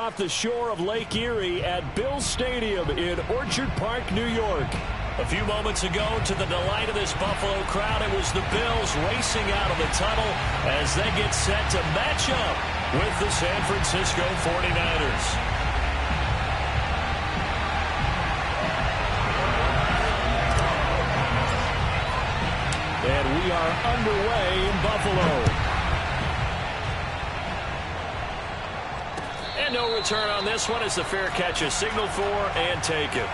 off the shore of Lake Erie at Bill Stadium in Orchard Park, New York. A few moments ago, to the delight of this Buffalo crowd, it was the Bills racing out of the tunnel as they get set to match up with the San Francisco 49ers. And we are underway in Buffalo. And no return on this one as the fair catch is signaled for and taken.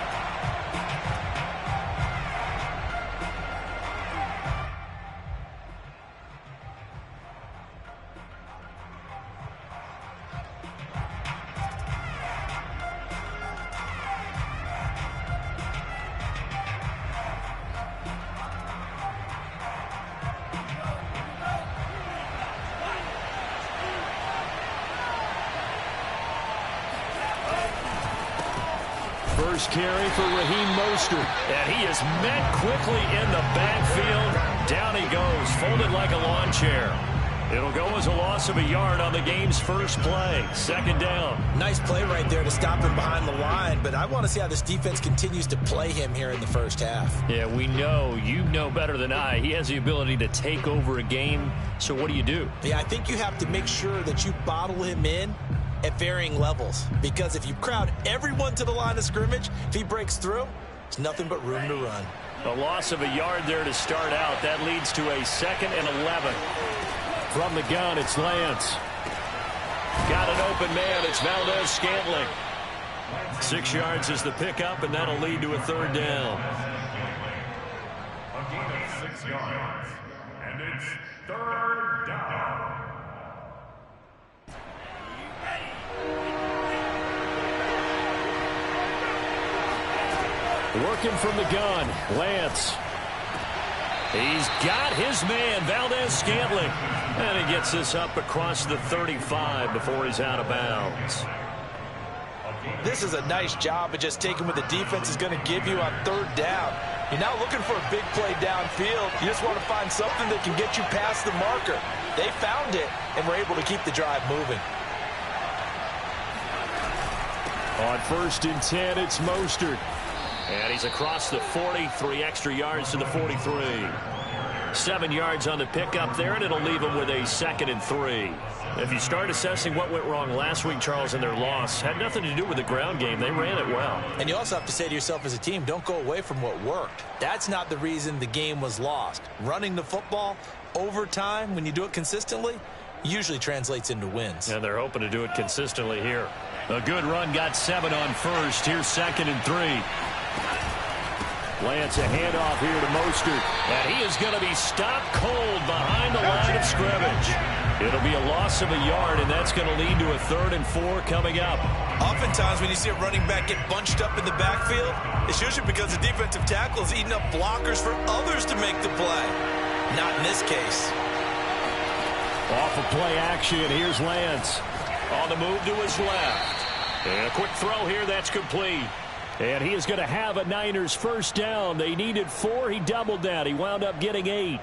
First carry for Raheem Mostert. And he is met quickly in the backfield. Down he goes, folded like a lawn chair. It'll go as a loss of a yard on the game's first play. Second down. Nice play right there to stop him behind the line, but I want to see how this defense continues to play him here in the first half. Yeah, we know, you know better than I, he has the ability to take over a game. So what do? Yeah, I think you have to make sure that you bottle him in at varying levels, because if you crowd everyone to the line of scrimmage, if he breaks through, there's nothing but room to run. A loss of a yard there to start out. That leads to a 2nd and 11. From the gun, it's Lance. Got an open man. It's Valdes-Scantling. 6 yards is the pickup, and that'll lead to a third down. A gain of 6 yards, and it's third down. Working from the gun, Lance. He's got his man, Valdes-Scantling. And he gets this up across the 35 before he's out of bounds. This is a nice job of just taking what the defense is going to give you on third down. You're not looking for a big play downfield. You just want to find something that can get you past the marker. They found it and were able to keep the drive moving. On 1st and 10, it's Mostert. And he's across the 40, 3 extra yards to the 43. 7 yards on the pickup there, and it'll leave him with a 2nd and 3. If you start assessing what went wrong last week, Charles, in their loss, had nothing to do with the ground game. They ran it well. And you also have to say to yourself as a team, don't go away from what worked. That's not the reason the game was lost. Running the football over time, when you do it consistently, usually translates into wins. And they're hoping to do it consistently here. A good run, got 7 on 1st. Here's 2nd and 3. Lance, a handoff here to Mostert. And he is going to be stopped cold behind the line of scrimmage. It'll be a loss of a yard, and that's going to lead to a 3rd and 4 coming up. Oftentimes when you see a running back get bunched up in the backfield, it's usually because the defensive tackle is eating up blockers for others to make the play. Not in this case. Off of play action, here's Lance. On the move to his left. And a quick throw here, that's complete. And he is going to have a Niners first down. They needed 4. He doubled that. He wound up getting 8.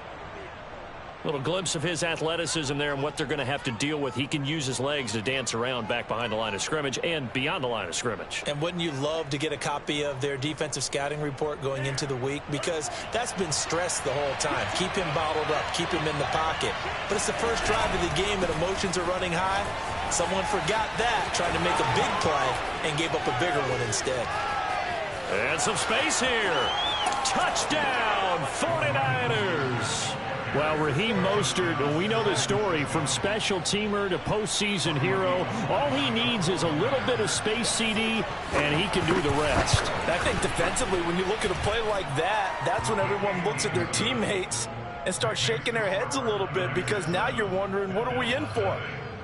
Little glimpse of his athleticism there and what they're going to have to deal with. He can use his legs to dance around back behind the line of scrimmage and beyond the line of scrimmage. And wouldn't you love to get a copy of their defensive scouting report going into the week? Because that's been stressed the whole time. Keep him bottled up. Keep him in the pocket. But it's the first drive of the game and emotions are running high. Someone forgot that, trying to make a big play, and gave up a bigger one instead. And some space here. Touchdown, 49ers. Well, Raheem Mostert, we know the story, from special teamer to postseason hero. All he needs is a little bit of space, CD, and he can do the rest. I think defensively, when you look at a play like that, that's when everyone looks at their teammates and starts shaking their heads a little bit, because now you're wondering, what are we in for?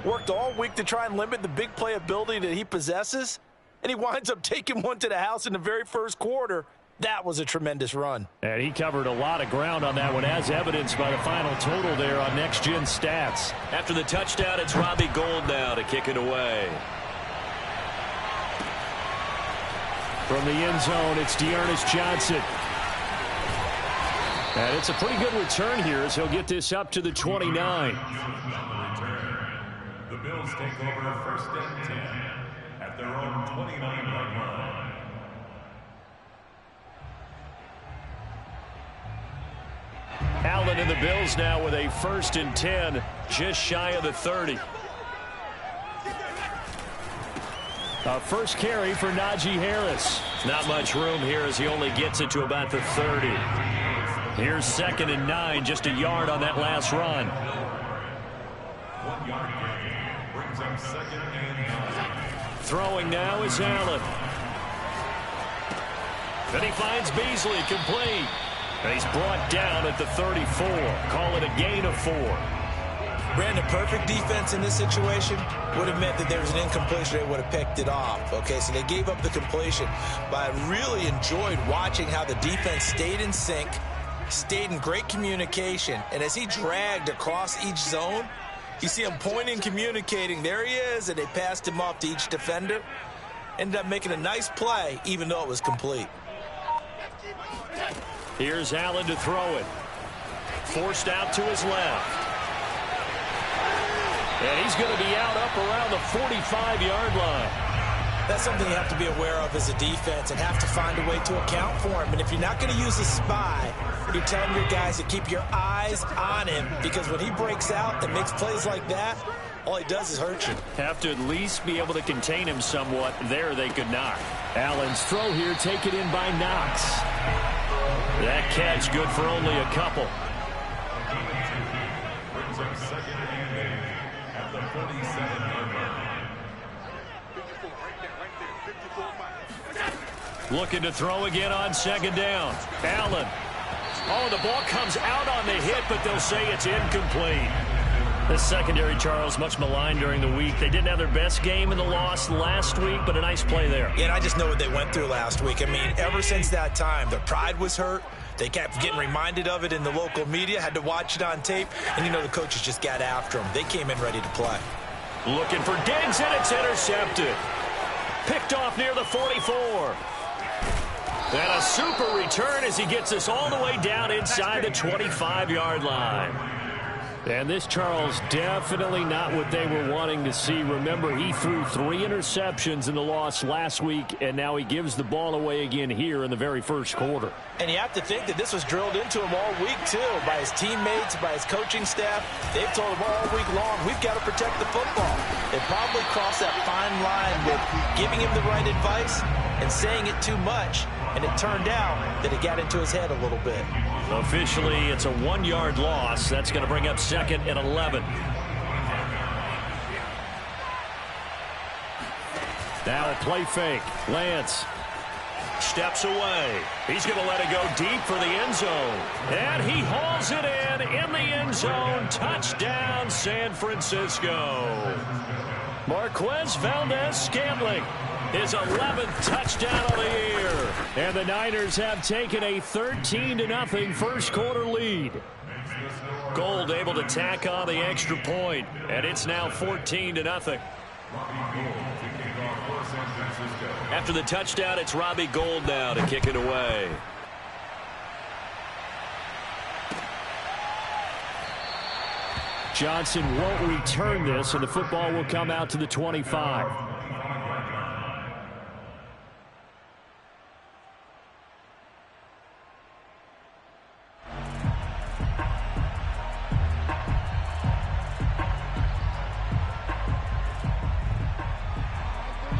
Worked all week to try and limit the big play ability that he possesses, and he winds up taking one to the house in the very first quarter. That was a tremendous run. And he covered a lot of ground on that one, as evidenced by the final total there on Next Gen Stats. After the touchdown, it's Robbie Gould now to kick it away. From the end zone, it's D'Ernest Johnson. And it's a pretty good return here as he'll get this up to the 29. The Bills take over 1st and 10 29-yard line. Allen and the Bills now with a 1st and 10, just shy of the 30. A first carry for Najee Harris. Not much room here as he only gets it to about the 30. Here's 2nd and 9, just a yard on that last run. 1 yard gain brings up 2nd and 9. Throwing now is Allen. Then he finds Beasley, complete. And he's brought down at the 34. Call it a gain of 4. Brandon, perfect defense in this situation would have meant that there was an incompletion. They would have picked it off. Okay, so they gave up the completion. But I really enjoyed watching how the defense stayed in sync, stayed in great communication. And as he dragged across each zone, you see him pointing, communicating. There he is, and they passed him off to each defender. Ended up making a nice play, even though it was complete. Here's Allen to throw it. Forced out to his left. And he's going to be out up around the 45-yard line. That's something you have to be aware of as a defense and have to find a way to account for him. And if you're not going to use a spy, you're telling your guys to keep your eyes on him, because when he breaks out and makes plays like that, all he does is hurt you. Have to at least be able to contain him somewhat. There they could not. Allen's throw here taken in by Knox. That catch good for only a couple. Brings up 2nd and 8 at the 47-yard line. Looking to throw again on 2nd down. Allen. Oh, the ball comes out on the hit, but they'll say it's incomplete. This secondary, Charles, much maligned during the week. They didn't have their best game in the loss last week, but a nice play there. Yeah, and I just know what they went through last week. I mean, ever since that time, their pride was hurt. They kept getting reminded of it in the local media, had to watch it on tape, and you know the coaches just got after them. They came in ready to play. Looking for Diggs, and it's intercepted. Picked off near the 44. And a super return as he gets us all the way down inside the 25-yard line. And this, Charles, definitely not what they were wanting to see. Remember, he threw 3 interceptions in the loss last week, and now he gives the ball away again here in the very first quarter. And you have to think that this was drilled into him all week, too, by his teammates, by his coaching staff. They've told him all week long, we've got to protect the football. They probably crossed that fine line with giving him the right advice and saying it too much. And it turned out that it got into his head a little bit. Officially, it's a 1-yard loss. That's going to bring up 2nd and 11. Now a play fake. Lance steps away. He's going to let it go deep for the end zone. And he hauls it in the end zone. Touchdown, San Francisco. Marquez Valdez-Scantling, his 11th touchdown of the year. And the Niners have taken a 13-0 first quarter lead. Gold able to tack on the extra point, and it's now 14-0. After the touchdown, it's Robbie Gould now to kick it away. Johnson won't return this, and the football will come out to the 25.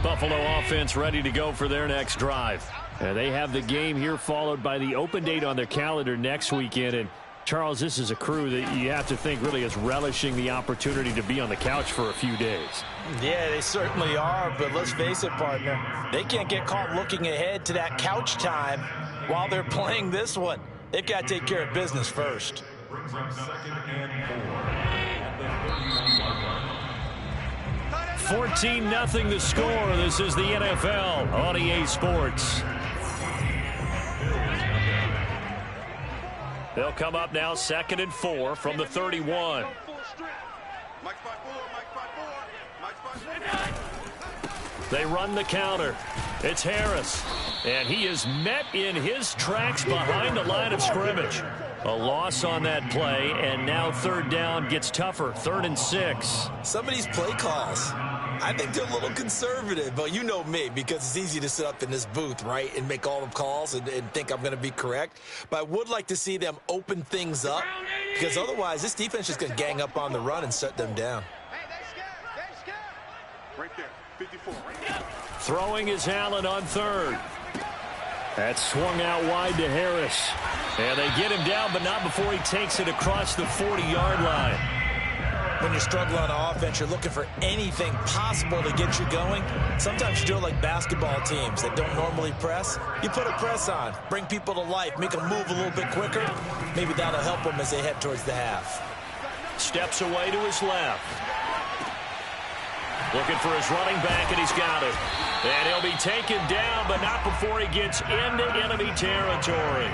Buffalo offense ready to go for their next drive. And they have the game here followed by the open date on their calendar next weekend. And Charles, this is a crew that you have to think really is relishing the opportunity to be on the couch for a few days. Yeah, they certainly are, but let's face it, partner. They can't get caught looking ahead to that couch time while they're playing this one. They've got to take care of business first. Brings up 2nd and 4 at the 30-yard line. 14-0 the score. This is the NFL on EA Sports. They'll come up now 2nd and 4 from the 31. They run the counter. It's Harris. And he is met in his tracks behind the line of scrimmage. A loss on that play, and now 3rd down gets tougher. 3rd and 6. Somebody's play calls. I think they're a little conservative, but you know me, because it's easy to sit up in this booth, right, and make all the calls and think I'm going to be correct. But I would like to see them open things up, because otherwise this defense is going to gang up on the run and shut them down. Right there, 54. Right there. Throwing is Allen on third. That's swung out wide to Harris. And they get him down, but not before he takes it across the 40-yard line. When you're struggling on offense, you're looking for anything possible to get you going. Sometimes you do it like basketball teams that don't normally press. You put a press on, bring people to life, make them move a little bit quicker. Maybe that'll help them as they head towards the half. Steps away to his left. Looking for his running back, and he's got it. And he'll be taken down, but not before he gets into enemy territory.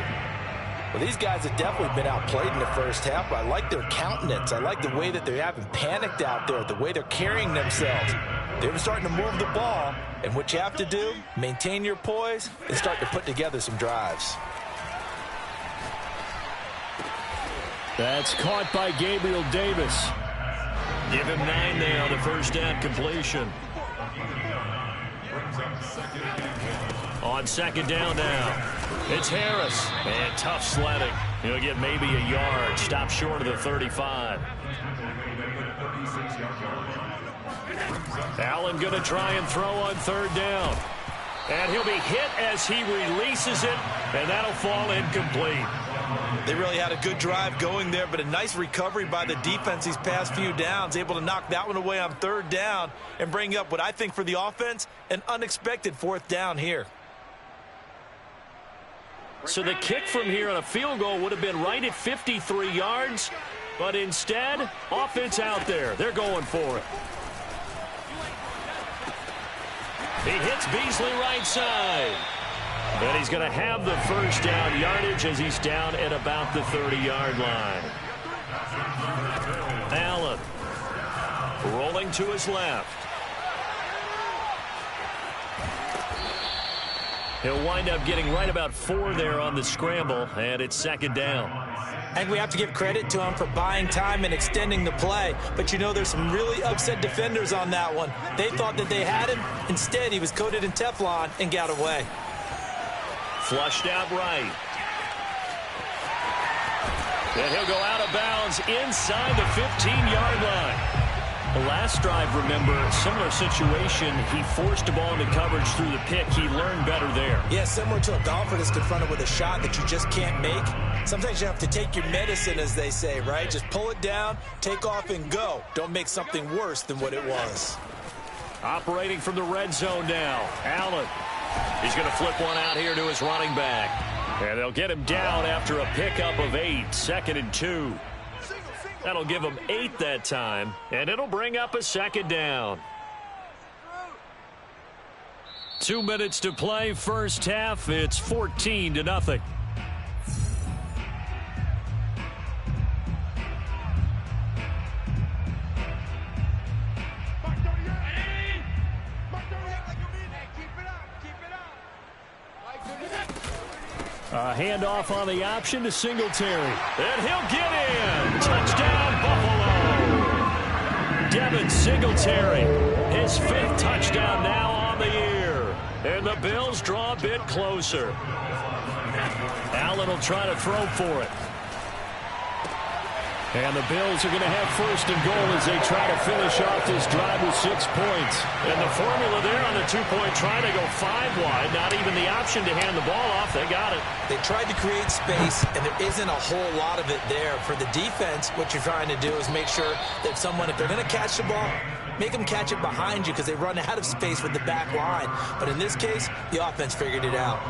Well, these guys have definitely been outplayed in the first half, but I like their countenance. I like the way that they haven't panicked out there, the way they're carrying themselves. They're starting to move the ball, and what you have to do, maintain your poise and start to put together some drives. That's caught by Gabriel Davis. Give him 9 there on the first down completion. On second down now, it's Harris. And tough sledding. He'll get maybe a yard. Stop short of the 35. Allen going to try and throw on third down. And he'll be hit as he releases it, and that'll fall incomplete. They really had a good drive going there, but a nice recovery by the defense these past few downs, able to knock that one away on third down and bring up what I think for the offense, an unexpected fourth down here. So the kick from here on a field goal would have been right at 53 yards, but instead, offense out there. They're going for it. He hits Beasley right side. And he's going to have the first down yardage as he's down at about the 30-yard line. Allen rolling to his left. He'll wind up getting right about 4 there on the scramble, and it's second down. I think we have to give credit to him for buying time and extending the play. But, you know, there's some really upset defenders on that one. They thought that they had him. Instead, he was coated in Teflon and got away. Flushed out right. And he'll go out of bounds inside the 15-yard line. The last drive, remember, similar situation. He forced the ball into coverage through the pick. He learned better there. Yeah, similar to a golfer that's confronted with a shot that you just can't make. Sometimes you have to take your medicine, as they say, right? Just pull it down, take off, and go. Don't make something worse than what it was. Operating from the red zone now. Allen. He's going to flip one out here to his running back. And they'll get him down after a pickup of 8. 2nd and 2. That'll give him 8 that time, and it'll bring up a second down. 2 minutes to play, first half. It's 14-0. A handoff on the option to Singletary. And he'll get in. Touchdown, Buffalo. Devin Singletary. His 5th touchdown now on the year. And the Bills draw a bit closer. Allen will try to throw for it. And the Bills are going to have first and goal as they try to finish off this drive with 6 points. And the formula there on the 2-point try to go 5 wide. Not even the option to hand the ball off. They got it. They tried to create space, and there isn't a whole lot of it there. For the defense, what you're trying to do is make sure that someone, if they're going to catch the ball, make them catch it behind you because they run out of space with the back line. But in this case, the offense figured it out.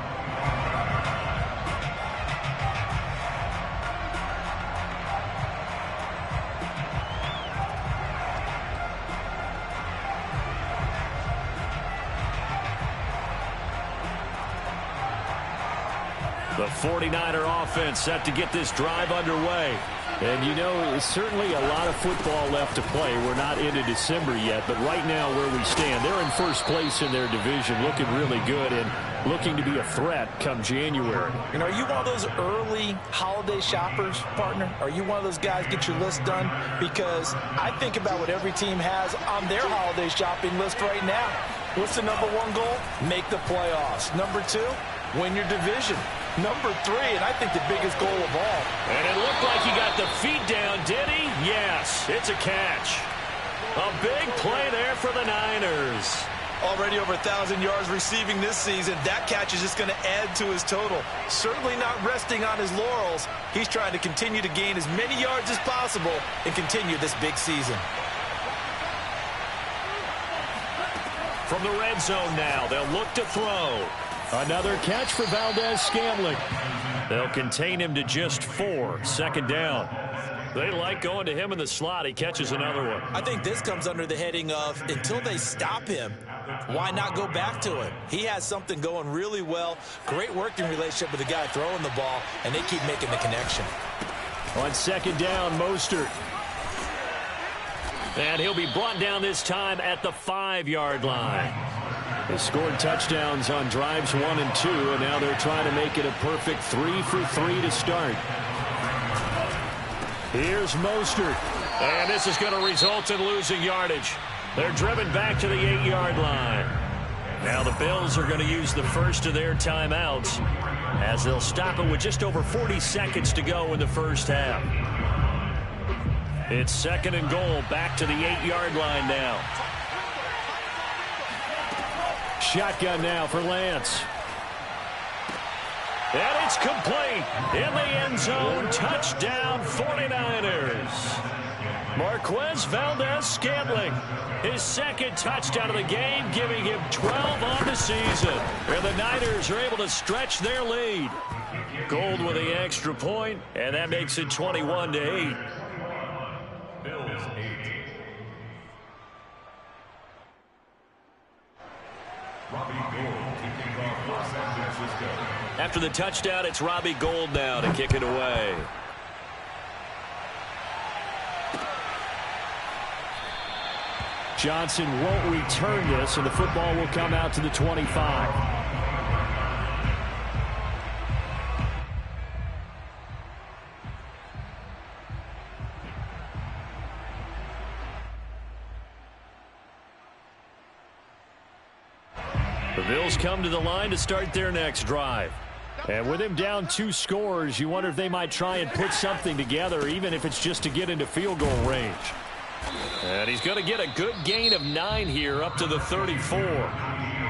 The 49er offense set to get this drive underway. And, you know, certainly a lot of football left to play. We're not into December yet, but right now where we stand, they're in first place in their division, looking really good and looking to be a threat come January. And are you one of those early holiday shoppers, partner? Are you one of those guys get your list done? Because I think about what every team has on their holiday shopping list right now. What's the number one goal? Make the playoffs. Number two, win your division. Number three, and I think the biggest goal of all. And it looked like he got the feet down, did he? Yes, it's a catch. A big play there for the Niners. Already over 1,000 yards receiving this season. That catch is just going to add to his total. Certainly not resting on his laurels. He's trying to continue to gain as many yards as possible and continue this big season. From the red zone now, they'll look to throw. Another catch for Valdez-Scantling. They'll contain him to just 4. Second down. They like going to him in the slot. He catches another one. I think this comes under the heading of until they stop him, why not go back to him? He has something going really well. Great working relationship with the guy throwing the ball, and they keep making the connection. On second down, Mostert. And he'll be brought down this time at the 5-yard line. They scored touchdowns on drives 1 and 2, and now they're trying to make it a perfect 3 for 3 to start. Here's Mostert. And this is going to result in losing yardage. They're driven back to the 8-yard line. Now the Bills are going to use the first of their timeouts as they'll stop it with just over 40 seconds to go in the first half. It's second and goal, back to the 8-yard line now. Shotgun now for Lance. And it's complete. In the end zone, touchdown 49ers. Marquez Valdez-Scantling, his second touchdown of the game, giving him 12 on the season. And the Niners are able to stretch their lead. Gold with the extra point, and that makes it 21-8. Bills 8. Robbie Gould kicking off for San Francisco. After the touchdown, it's Robbie Gould now to kick it away. Johnson won't return this, and the football will come out to the 25. The Bills come to the line to start their next drive. And with him down 2 scores, you wonder if they might try and put something together, even if it's just to get into field goal range. And he's going to get a good gain of 9 here up to the 34.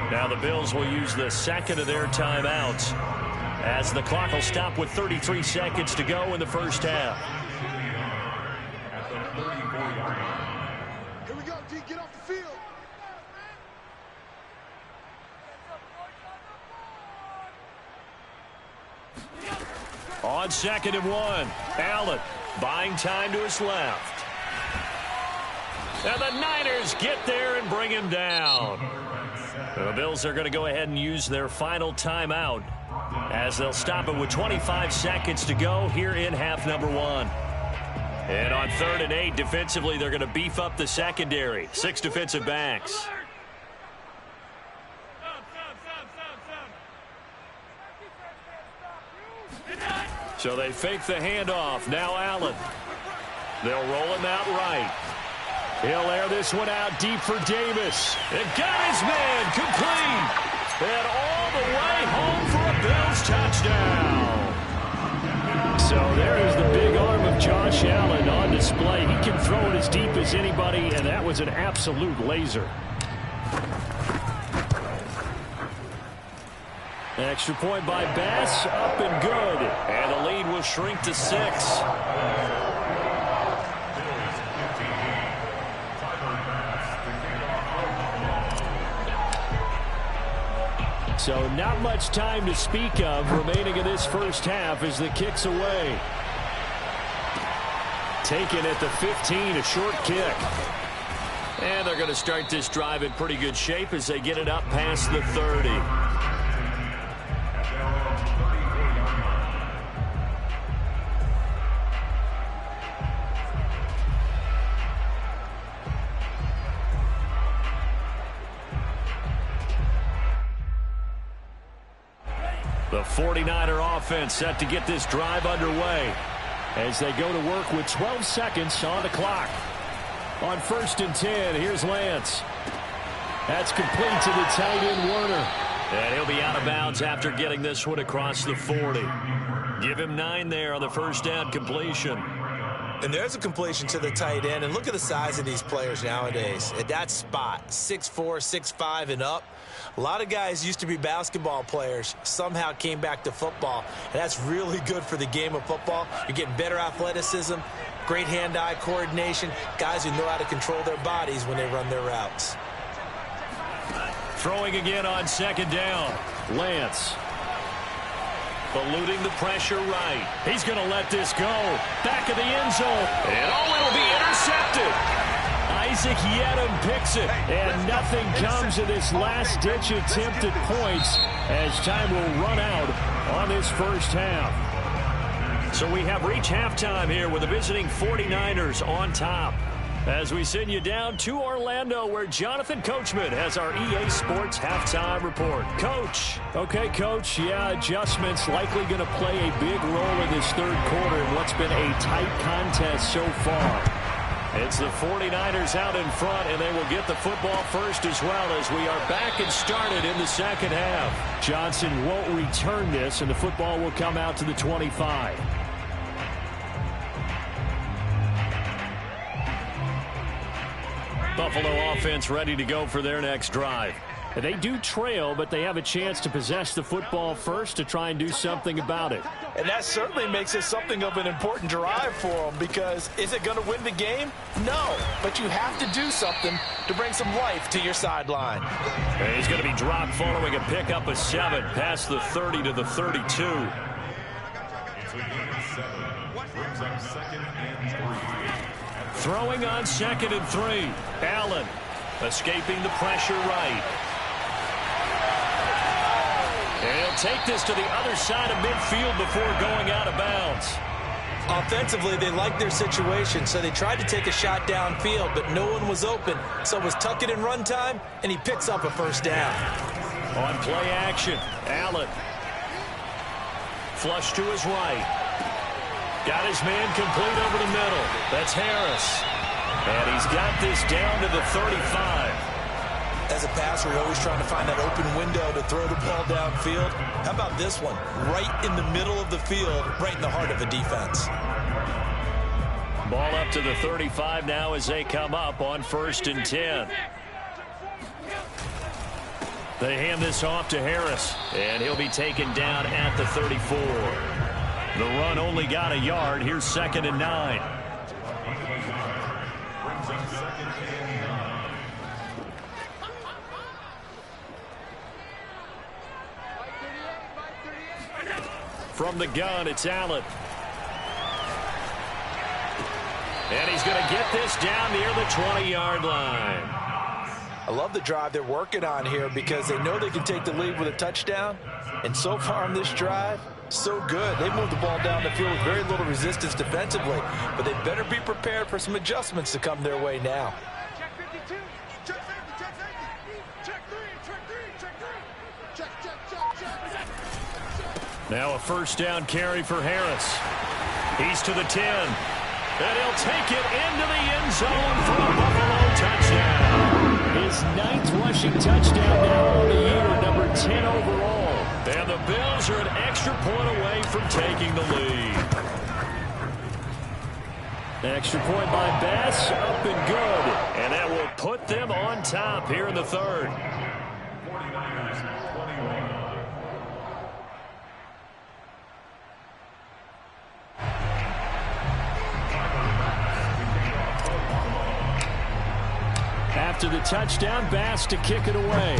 Now the Bills will use the second of their timeouts as the clock will stop with 33 seconds to go in the first half. At the 34-yard line. Here we go, D, get off the field. On second and 1, Allen buying time to his left. And the Niners get there and bring him down. The Bills are going to go ahead and use their final timeout as they'll stop it with 25 seconds to go here in half number 1. And on 3rd and 8, defensively, they're going to beef up the secondary. 6 defensive backs. So they fake the handoff. Now Allen. They'll roll him out right. He'll air this one out deep for Davis. And got his man complete. And all the way home for a Bills touchdown. So there is the big arm of Josh Allen on display. He can throw it as deep as anybody, and that was an absolute laser. Extra point by Bass, up and good. And the lead will shrink to 6. So not much time to speak of remaining in this first half as the kick's away. Taken at the 15, a short kick. And they're going to start this drive in pretty good shape as they get it up past the 30. The 49er offense set to get this drive underway as they go to work with 12 seconds on the clock. On 1st and 10, here's Lance. That's complete to the tight end, Werner. And he'll be out of bounds after getting this one across the 40. Give him 9 there on the first down completion. And there's a completion to the tight end. And look at the size of these players nowadays. At that spot, 6'4", 6'5", and up. A lot of guys used to be basketball players, somehow came back to football. And that's really good for the game of football. You're getting better athleticism, great hand-eye coordination, guys who know how to control their bodies when they run their routes. Throwing again on 2nd down. Lance. Eluding the pressure right. He's going to let this go. Back of the end zone. And it'll be intercepted. Isaac Yiadom picks it. And nothing comes of this last-ditch attempt at points as time will run out on this first half. So we have reached halftime here with the visiting 49ers on top. As we send you down to Orlando, where Jonathan Coachman has our EA Sports halftime report. Coach. Okay, Coach. Yeah, adjustments likely going to play a big role in this third quarter in what's been a tight contest so far. It's the 49ers out in front, and they will get the football first as well as we are back and started in the second half. Johnson won't return this, and the football will come out to the 25. Buffalo offense ready to go for their next drive. They do trail, but they have a chance to possess the football first to try and do something about it. And that certainly makes it something of an important drive for them, because is it going to win the game? No, but you have to do something to bring some life to your sideline. And he's going to be dropped following a pickup of 7 past the 30 to the 32. It's a gain of 7. Brings up 2nd and 3. Throwing on 2nd and 3. Allen escaping the pressure right. And he'll take this to the other side of midfield before going out of bounds. Offensively, they liked their situation, so they tried to take a shot downfield, but no one was open. So it was tuck it in run time, and he picks up a first down. On play action, Allen. Flush to his right. Got his man complete over the middle. That's Harris. And he's got this down to the 35. As a passer, you're always trying to find that open window to throw the ball downfield. How about this one? Right in the middle of the field, right in the heart of a defense. Ball up to the 35 now as they come up on 1st and 10. They hand this off to Harris, and he'll be taken down at the 34. The run only got a yard. Here's 2nd and 9. From the gun, it's Allen. And he's going to get this down near the 20-yard line. I love the drive they're working on here because they know they can take the lead with a touchdown. And so far on this drive, so good. They moved the ball down the field with very little resistance defensively, but they better be prepared for some adjustments to come their way now. Check 52. Check safety. Check safety. Check 3. Check 3. Check 3. Check. Now a first down carry for Harris. He's to the 10. And he'll take it into the end zone for a Buffalo touchdown. His 9th rushing touchdown now on the year, number 10 overall. And the Bills are an extra point away from taking the lead. Extra point by Bass, up and good. And that will put them on top here in the third. 49ers 21. After the touchdown, Bass to kick it away.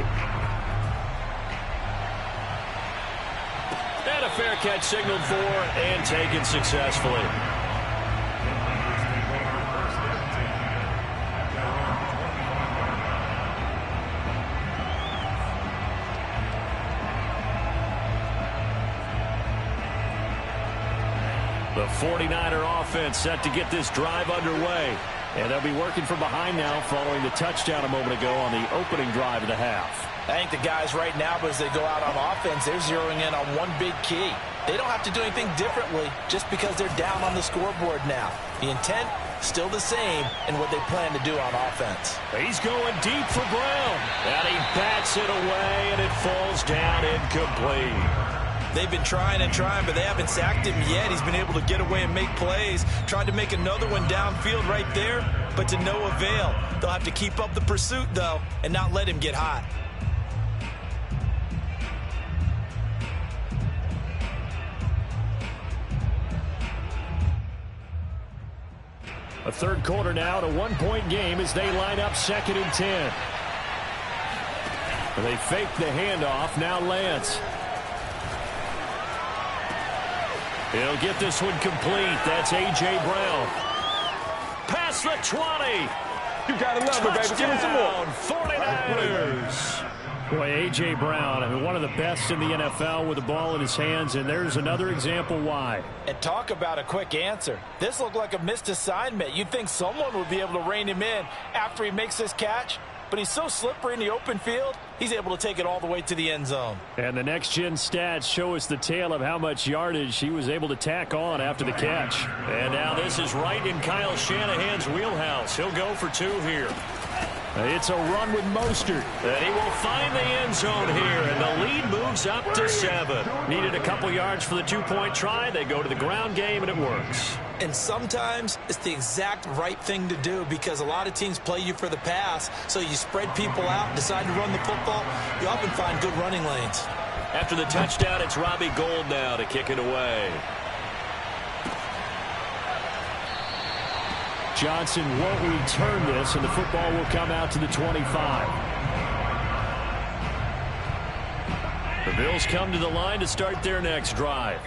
And a fair catch signaled for and taken successfully. The 49er offense set to get this drive underway. And they'll be working from behind now following the touchdown a moment ago on the opening drive of the half. I think the guys right now, as they go out on offense, they're zeroing in on one big key. They don't have to do anything differently just because they're down on the scoreboard now. The intent, still the same in what they plan to do on offense. He's going deep for Brown. And he bats it away, and it falls down incomplete. They've been trying and trying, but they haven't sacked him yet. He's been able to get away and make plays. Tried to make another one downfield right there, but to no avail. They'll have to keep up the pursuit, though, and not let him get hot. A third quarter now, to 1-point game as they line up 2nd and 10. They fake the handoff. Now Lance. He'll get this one complete. That's A.J. Brown. Past the 20. You gotta love it, baby. Give me some more. 49ers. Boy, A.J. Brown, I mean, one of the best in the NFL with the ball in his hands, and there's another example why. And talk about a quick answer. This looked like a missed assignment. You'd think someone would be able to rein him in after he makes this catch, but he's so slippery in the open field, he's able to take it all the way to the end zone. And the next-gen stats show us the tale of how much yardage he was able to tack on after the catch. And now this is right in Kyle Shanahan's wheelhouse. He'll go for 2 here. It's a run with Mostert. And he will find the end zone here, and the lead moves up to 7. Needed a couple yards for the 2-point try. They go to the ground game, and it works. And sometimes it's the exact right thing to do because a lot of teams play you for the pass, so you spread people out and decide to run the football. You often find good running lanes. After the touchdown, it's Robbie Gould now to kick it away. Johnson won't return this, and the football will come out to the 25. The Bills come to the line to start their next drive.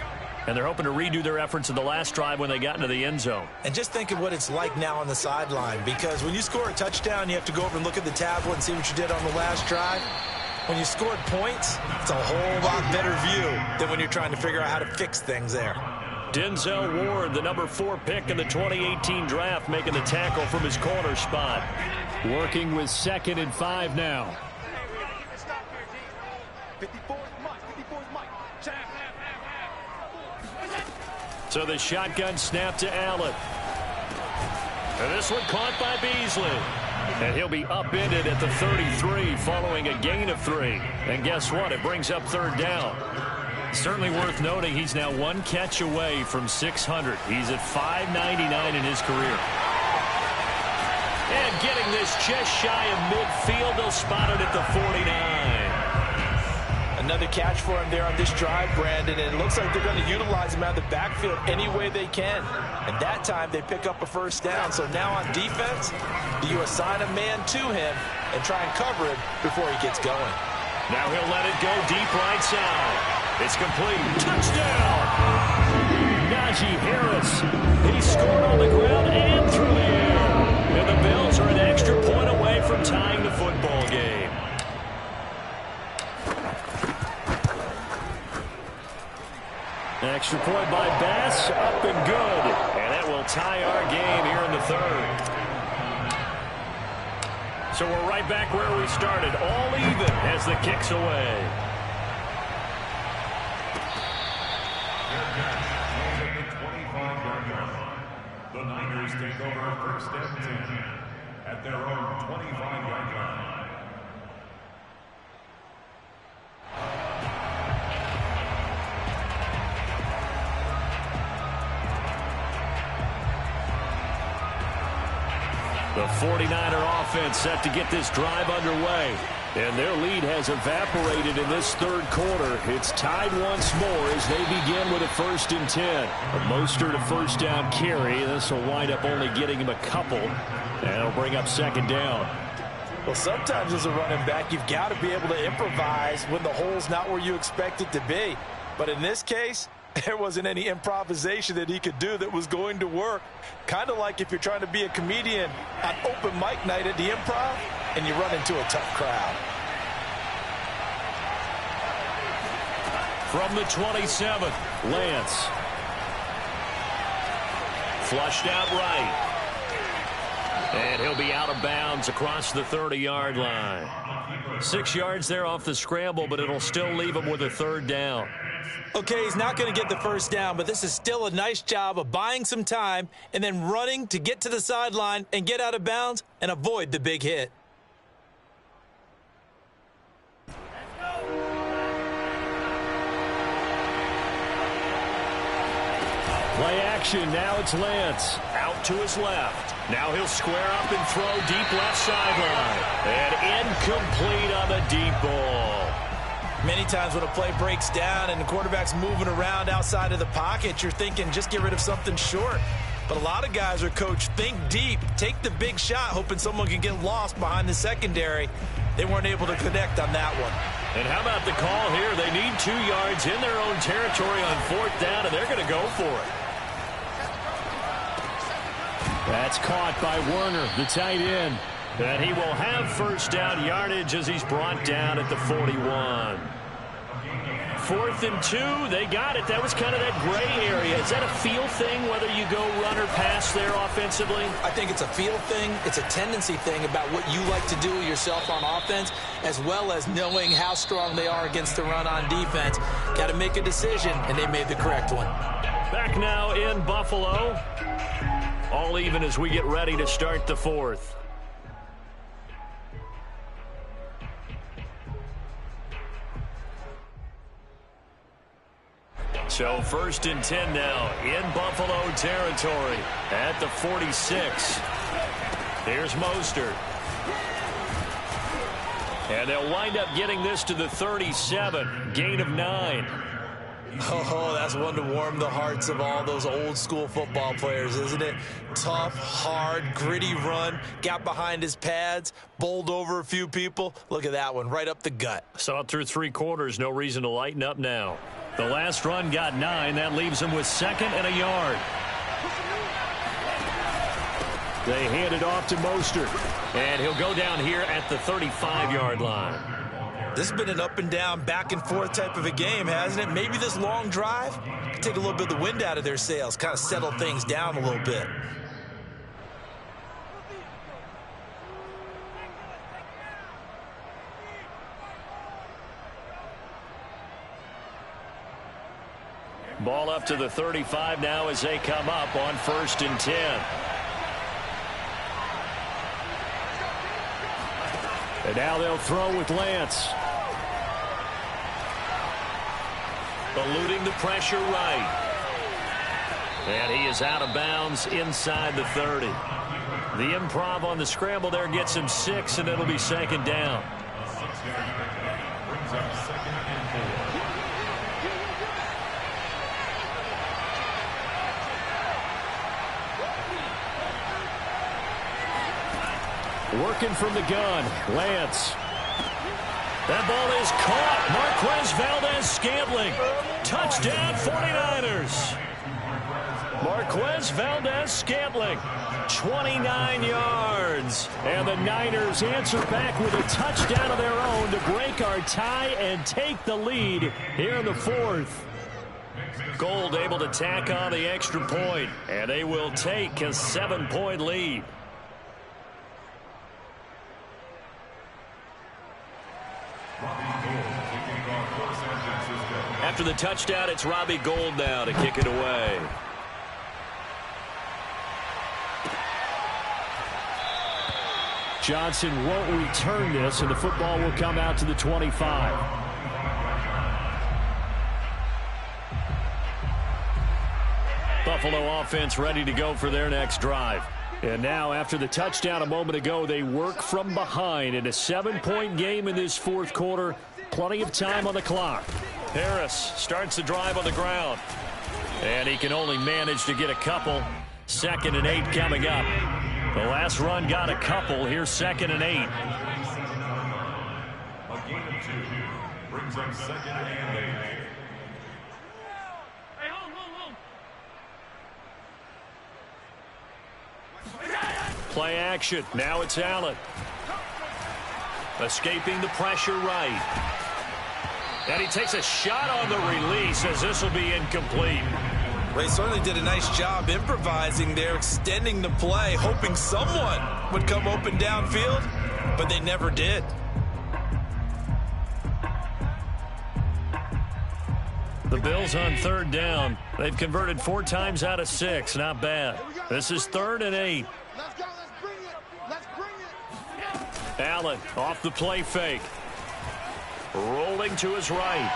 And they're hoping to redo their efforts in the last drive when they got into the end zone. And just think of what it's like now on the sideline, because when you score a touchdown, you have to go over and look at the tablet and see what you did on the last drive. When you scored points, it's a whole lot better view than when you're trying to figure out how to fix things there. Denzel Ward, the number 4 pick in the 2018 draft, making the tackle from his corner spot. Working with 2nd and 5 now. 54's Mike. 54's Mike. So the shotgun snap to Allen. And this one caught by Beasley. And he'll be upended at the 33 following a gain of 3. And guess what? It brings up 3rd down. Certainly worth noting he's now 1 catch away from 600. He's at 599 in his career. And getting this just shy of midfield, they'll spot it at the 49. Another catch for him there on this drive, Brandon, and it looks like they're going to utilize him out of the backfield any way they can. And that time they pick up a 1st down. So now on defense, do you assign a man to him and try and cover him before he gets going? Now he'll let it go deep right side. It's complete. Touchdown! Najee Harris. He scored on the ground and through the air. And the Bills are an extra point away from tying the football game. An extra point by Bass, up and good. And that will tie our game here in the 3rd. So we're right back where we started, all even as the kick's away. The Niners take over 1st and 10 at their own 25-yard line. The 49er offense set to get this drive underway. And their lead has evaporated in this 3rd quarter. It's tied once more as they begin with a 1st and 10. A Mostert a 1st down carry. This will wind up only getting him a couple. And it'll bring up 2nd down. Well, sometimes as a running back, you've got to be able to improvise when the hole's not where you expect it to be. But in this case, there wasn't any improvisation that he could do that was going to work. Kind of like if you're trying to be a comedian on open mic night at the Improv and you run into a tough crowd. From the 27th, Lance. Flushed out right. And he'll be out of bounds across the 30-yard line. 6 yards there off the scramble, but it'll still leave him with a third down. Okay, he's not going to get the first down, but this is still a nice job of buying some time and then running to get to the sideline and get out of bounds and avoid the big hit. Play action. Now it's Lance. Out to his left. Now he'll square up and throw deep left sideline. And incomplete on the deep ball. Many times when a play breaks down and the quarterback's moving around outside of the pocket, you're thinking just get rid of something short. But a lot of guys are coached, think deep, take the big shot, hoping someone can get lost behind the secondary. They weren't able to connect on that one. And how about the call here? They need 2 yards in their own territory on 4th down, and they're going to go for it. That's caught by Werner, the tight end. And he will have first down yardage as he's brought down at the 41. 4th and 2, they got it. That was kind of that gray area. Is that a feel thing, whether you go run or pass there offensively? I think it's a feel thing. It's a tendency thing about what you like to do yourself on offense, as well as knowing how strong they are against the run on defense. Got to make a decision, and they made the correct one. Back now in Buffalo. All even as we get ready to start the 4th. So 1st and 10 now in Buffalo territory at the 46. Here's Mostert. And they'll wind up getting this to the 37. Gain of 9. Oh, that's one to warm the hearts of all those old school football players, isn't it? Tough, hard, gritty run. Got behind his pads, bowled over a few people. Look at that one, right up the gut. Saw it through 3 quarters. No reason to lighten up now. The last run got 9. That leaves him with 2nd and a yard. They hand it off to Mostert. And he'll go down here at the 35-yard line. This has been an up and down, back and forth type of a game, hasn't it? Maybe this long drive can take a little bit of the wind out of their sails, kind of settle things down a little bit. Ball up to the 35 now as they come up on 1st and 10. And now they'll throw with Lance. Eluding the pressure right. And he is out of bounds inside the 30. The improv on the scramble there gets him 6, and it'll be 2nd down. Working from the gun, Lance. That ball is caught. Marquez Valdez-Scantling. Touchdown 49ers. Marquez Valdez-Scantling. 29 yards. And the Niners answer back with a touchdown of their own to break our tie and take the lead here in the 4th. Gold able to tack on the extra point, and they will take a 7-point lead. After the touchdown, it's Robbie Gould now to kick it away. Johnson won't return this, and the football will come out to the 25. Buffalo offense ready to go for their next drive. And now, after the touchdown a moment ago, they work from behind in a 7-point game in this 4th quarter. Plenty of time on the clock. Harris starts the drive on the ground. And he can only manage to get a couple. 2nd and 8 coming up. The last run got a couple. Here's 2nd and 8. A gain of 2 brings up 2nd and 8. Play action. Now it's Allen. Escaping the pressure right. And he takes a shot on the release as this will be incomplete. Well, he certainly did a nice job improvising there, extending the play, hoping someone would come open downfield, but they never did. The Bills on third down. They've converted 4 times out of 6. Not bad. This is 3rd and 8. Let's go. Let's bring it. Let's bring it. Allen off the play fake. Rolling to his right.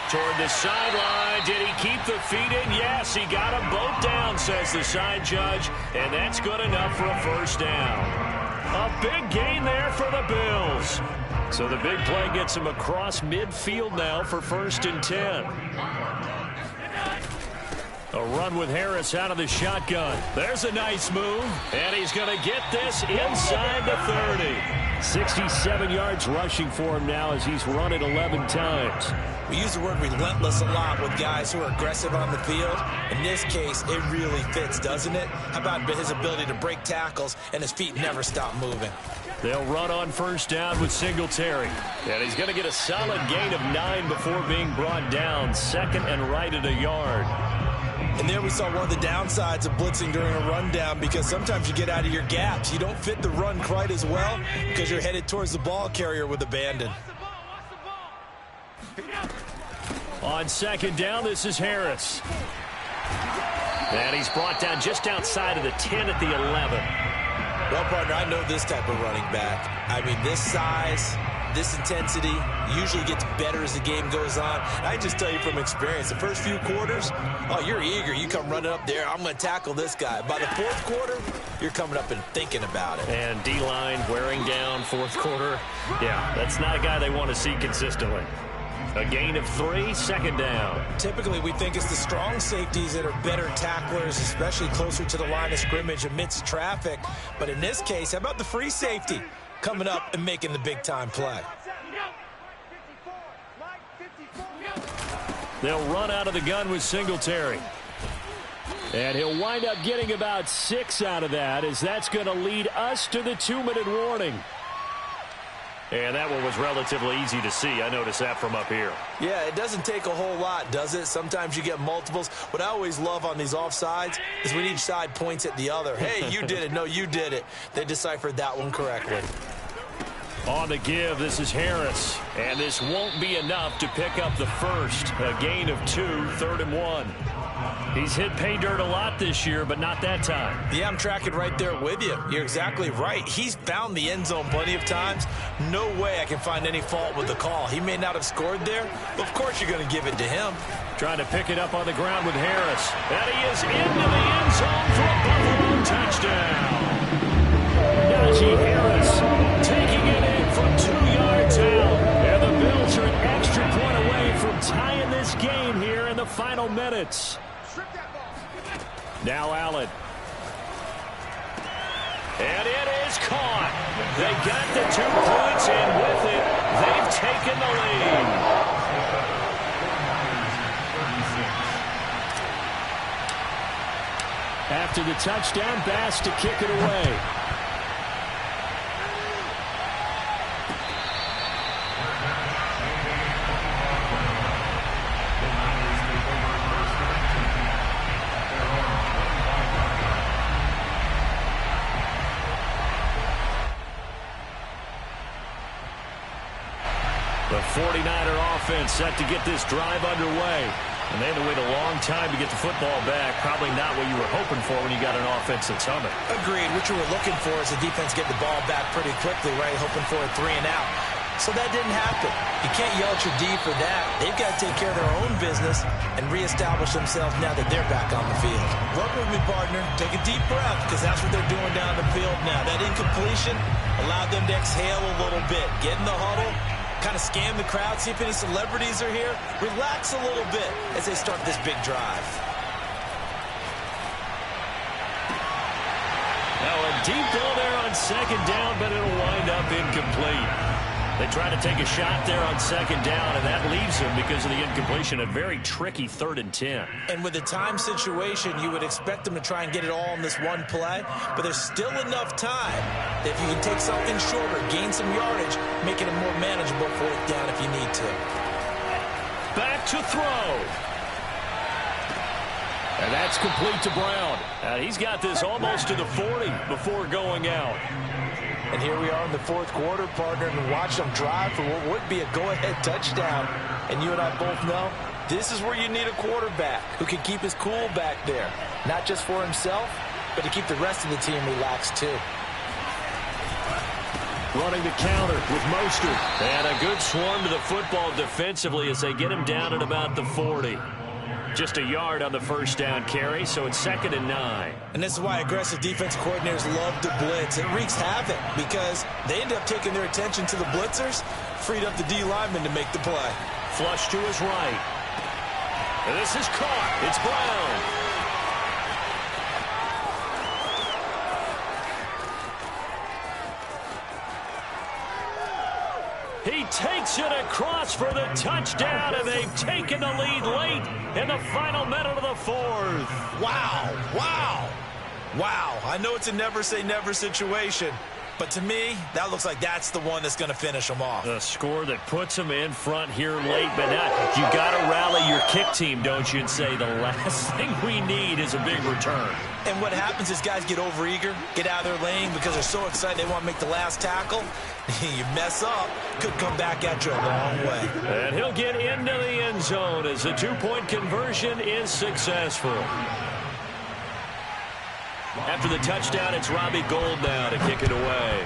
Toward the sideline. Did he keep the feet in? Yes, he got them both down, says the side judge. And that's good enough for a first down. A big gain there for the Bills. So the big play gets him across midfield now for 1st and 10. A run with Harris out of the shotgun. There's a nice move. And he's going to get this inside the 30. 67 yards rushing for him now as he's run it 11 times. We use the word relentless a lot with guys who are aggressive on the field. In this case, it really fits, doesn't it? How about his ability to break tackles and his feet never stop moving? They'll run on first down with Singletary. And he's going to get a solid gain of 9 before being brought down. 2nd and right at a yard. And there we saw one of the downsides of blitzing during a rundown, because sometimes you get out of your gaps. You don't fit the run quite as well because you're headed towards the ball carrier with abandon. On 2nd down, this is Harris. And he's brought down just outside of the 10 at the 11. Well, partner, I know this type of running back. I mean, this size, this intensity usually gets better as the game goes on. I just tell you from experience, the first few quarters, oh, you're eager. You come running up there, I'm going to tackle this guy. By the 4th quarter, you're coming up and thinking about it. And D-line wearing down 4th quarter. Yeah, that's not a guy they want to see consistently. A gain of 3, 2nd down. Typically, we think it's the strong safeties that are better tacklers, especially closer to the line of scrimmage amidst traffic. But in this case, how about the free safety coming up and making the big-time play? They'll run out of the gun with Singletary. And he'll wind up getting about 6 out of that, as that's going to lead us to the 2-minute warning. And that one was relatively easy to see. I noticed that from up here. Yeah, it doesn't take a whole lot, does it? Sometimes you get multiples. What I always love on these offsides is when each side points at the other. Hey, you did it. No, you did it. They deciphered that one correctly. On the give, this is Harris. And this won't be enough to pick up the first. A gain of 2, 3rd and 1. He's hit pay dirt a lot this year, but not that time. Yeah, I'm tracking right there with you. You're exactly right. He's found the end zone plenty of times. No way I can find any fault with the call. He may not have scored there, but of course you're going to give it to him. Trying to pick it up on the ground with Harris. And he is into the end zone for a Buffalo touchdown. Najee Harris taking it in from 2 yards out. And the Bills are an extra point away from tying this game here in the final minutes. Now Allen. And it is caught. They got the 2 points, and with it, they've taken the lead. After the touchdown, Bass to kick it away. The 49er offense set to get this drive underway. And they had to wait a long time to get the football back. Probably not what you were hoping for when you got an offense that's humming. Agreed. What you were looking for is the defense get the ball back pretty quickly, right? Hoping for a 3 and out. So that didn't happen. You can't yell at your D for that. They've got to take care of their own business and reestablish themselves now that they're back on the field. Work with me, partner. Take a deep breath, because that's what they're doing down the field now. That incompletion allowed them to exhale a little bit. Get in the huddle. Kind of scan the crowd, see if any celebrities are here. Relax a little bit as they start this big drive. Now a deep ball there on 2nd down, but it'll wind up incomplete. They try to take a shot there on 2nd down, and that leaves them, because of the incompletion, a very tricky 3rd and 10. And with the time situation, you would expect them to try and get it all in this one play, but there's still enough time that if you can take something shorter, gain some yardage, make it a more manageable 4th down if you need to. Back to throw. And that's complete to Brown. He's got this almost to the 40 before going out. And here we are in the fourth quarter, partner, and watch them drive for what would be a go-ahead touchdown. And you and I both know this is where you need a quarterback who can keep his cool back there. Not just for himself, but to keep the rest of the team relaxed too. Running the counter with Mostert. And a good swarm to the football defensively as they get him down at about the 40. Just a yard on the first down carry, so it's 2nd and 9. And this is why aggressive defense coordinators love to blitz. It wreaks havoc because they end up taking their attention to the blitzers, freed up the D lineman to make the play. Flush to his right. And this is caught. It's Brown. He takes it across for the touchdown, and they've taken the lead late in the final minute of the fourth. Wow, wow, wow. I know it's a never-say-never situation, but to me, that looks like that's the one that's going to finish them off. The score that puts them in front here late, but now you got to rally your kick team, don't you, and say the last thing we need is a big return. And what happens is guys get overeager, get out of their lane because they're so excited they want to make the last tackle. You mess up, could come back at you a long way. And he'll get into the end zone as the 2-point conversion is successful. After the touchdown, it's Robbie Gould now to kick it away.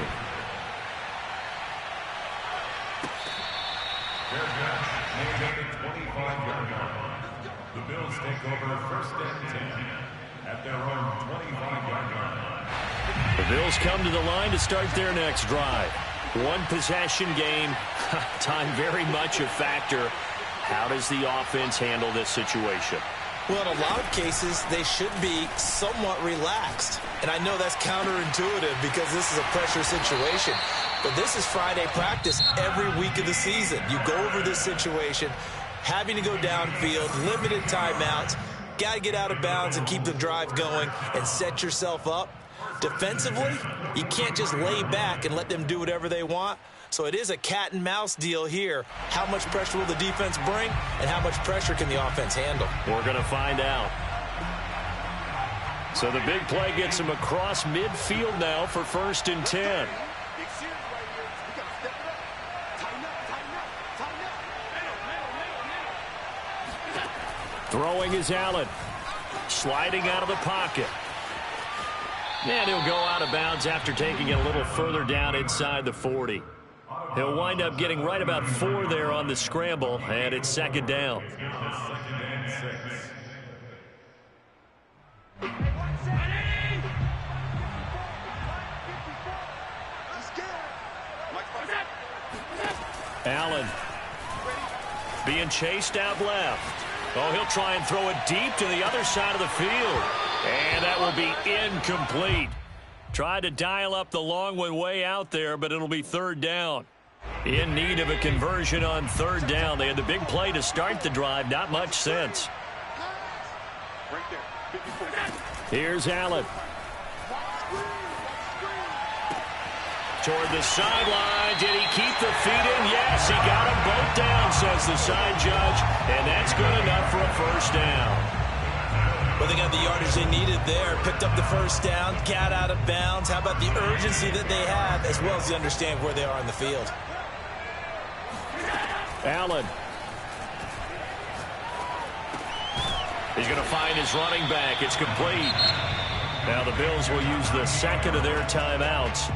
The Bills take over 1st and 10 at their own 25-yard line. The Bills come to the line to start their next drive. One possession game, time very much a factor. How does the offense handle this situation? Well, in a lot of cases, they should be somewhat relaxed. And I know that's counterintuitive because this is a pressure situation. But this is Friday practice every week of the season. You go over this situation, having to go downfield, limited timeouts, got to get out of bounds and keep the drive going and set yourself up. Defensively, you can't just lay back and let them do whatever they want. So it is a cat and mouse deal here. How much pressure will the defense bring, and how much pressure can the offense handle? We're going to find out. So the big play gets him across midfield now for 1st and 10. Throwing is Allen. Sliding out of the pocket. And he'll go out of bounds after taking it a little further down inside the 40. He'll wind up getting right about 4 there on the scramble, and it's 2nd down. Allen being chased out left. Oh, he'll try and throw it deep to the other side of the field. And that will be incomplete. Tried to dial up the long one way out there, but it'll be 3rd down. In need of a conversion on 3rd down. They had the big play to start the drive. Not much sense. Here's Allen. Toward the sideline. Did he keep the feet in? Yes, he got them both down, says the side judge. And that's good enough for a 1st down. Well, they got the yardage they needed there. Picked up the 1st down, got out of bounds. How about the urgency that they have, as well as they understand where they are in the field? Allen. He's going to find his running back. It's complete. Now the Bills will use the 2nd of their timeouts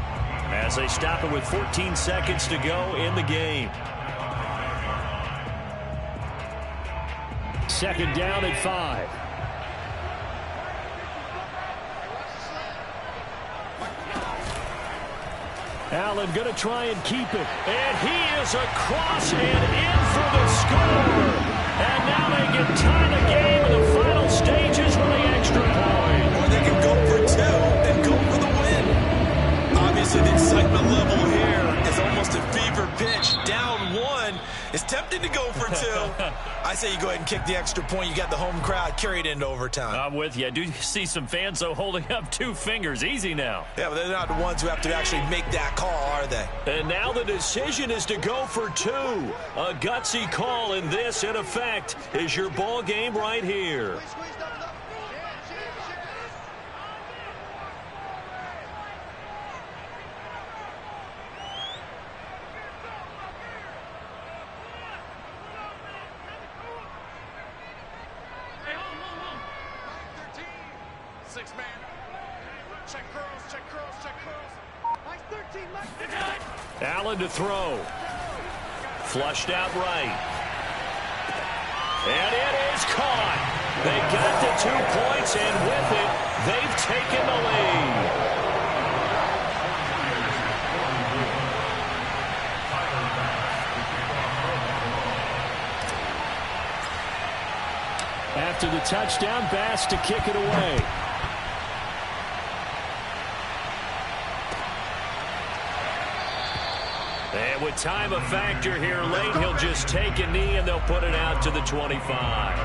as they stop it with 14 seconds to go in the game. 2nd down at 5. Allen going to try and keep it. And he is across and in for the score. And now they can tie the game in the final stages with the extra point. Or they can go for 2 and go for the win. Obviously, the excitement level here is almost a fever pitch. Down 1 is tempted to go for 2. I say you go ahead and kick the extra point. You got the home crowd carried into overtime. I'm with you. I do see some fans, though, holding up 2 fingers. Easy now. Yeah, but they're not the ones who have to actually make that call, are they? And now the decision is to go for 2. A gutsy call, and this, in effect, is your ball game right here. 6 man. Check curls, check curls, check curls. Nice 13, nice. Allen to throw. Flushed out right. And it is caught. They got the 2 points, and with it, they've taken the lead. After the touchdown, Bass to kick it away. And with time a factor here late, he'll just take a knee and they'll put it out to the 25.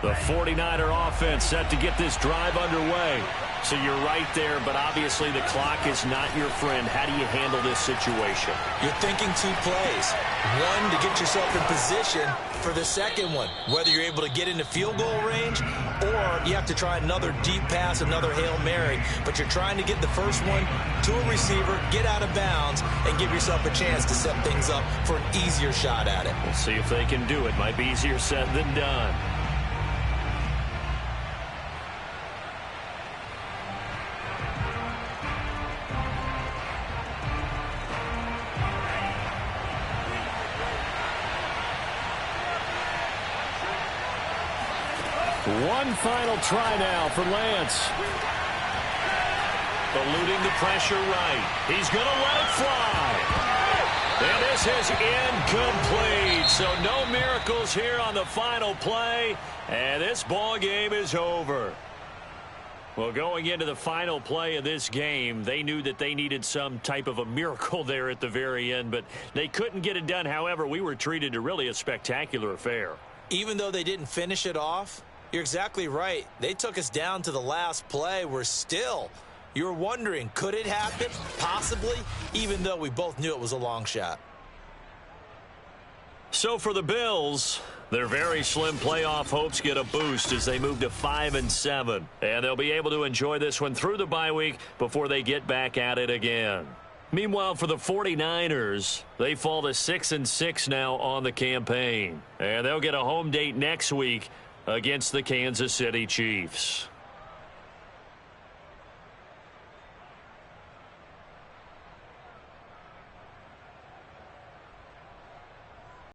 The 49er offense set to get this drive underway. So you're right there, but obviously the clock is not your friend. How do you handle this situation? You're thinking 2 plays. One, to get yourself in position for the second one, whether you're able to get into field goal range or you have to try another deep pass, another Hail Mary. But you're trying to get the first one to a receiver, get out of bounds, and give yourself a chance to set things up for an easier shot at it. We'll see if they can do it. Might be easier said than done. One final try now for Lance. Eluding the pressure right. He's going to let it fly. And this is incomplete. So no miracles here on the final play. And this ball game is over. Well, going into the final play of this game, they knew that they needed some type of a miracle there at the very end, but they couldn't get it done. However, we were treated to really a spectacular affair. Even though they didn't finish it off, you're exactly right. They took us down to the last play. We're still, you were wondering, could it happen? Possibly, even though we both knew it was a long shot. So for the Bills, their very slim playoff hopes get a boost as they move to 5-7. And they'll be able to enjoy this one through the bye week before they get back at it again. Meanwhile, for the 49ers, they fall to 6-6 now on the campaign. And they'll get a home date next week against the Kansas City Chiefs.